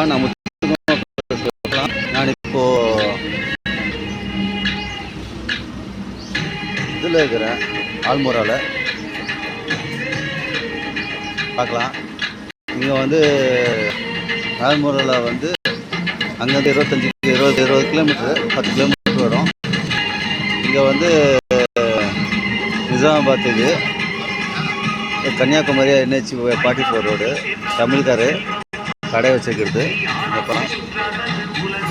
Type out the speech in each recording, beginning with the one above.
நான் நான் இப்போ இதில் இருக்கிறேன், ஆல்மோராவில் பார்க்கலாம். இங்கே வந்து ஆல்மோராவில் வந்து அங்கேருந்து 20 கிலோமீட்ரு 10 கிலோமீட்டர் வரும். இங்கே வந்து நிஜாமாபாத் இது கன்னியாகுமரி NH 44 ரோடு தமிழ்காரு கடை வச்சுக்கிறது. அப்புறம்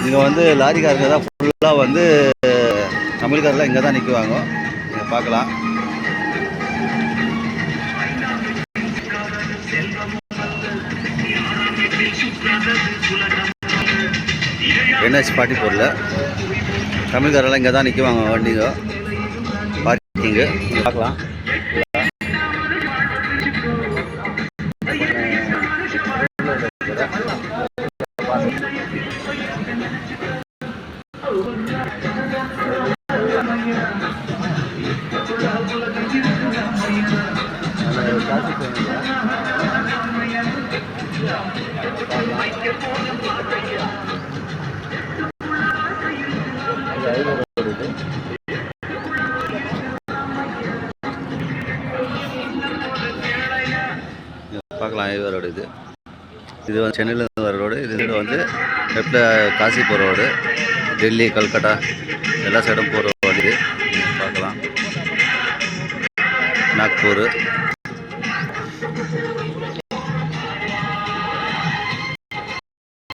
இங்கே வந்து லாரிக்காரங்க தான் ஃபுல்லாக வந்து தமிழ்காரெலாம் இங்கே தான் நிற்குவாங்க. நீங்கள் பார்க்கலாம். NH 44ல் தமிழ்காரெல்லாம் இங்கே தான் நிற்குவாங்க வண்டிங்க பார்க்கிங்கு. பார்க்கலாம். பார்க்கலாம். ஹைவே ரோடு இது வந்து சென்னையிலேருந்து வர ரோடு. இது வந்து லெஃப்டில் காசி போகிற ரோடு. டெல்லி, கல்கட்டா எல்லா சைடும் போகிற ரோடு இது. பார்க்கலாம். நாக்பூர்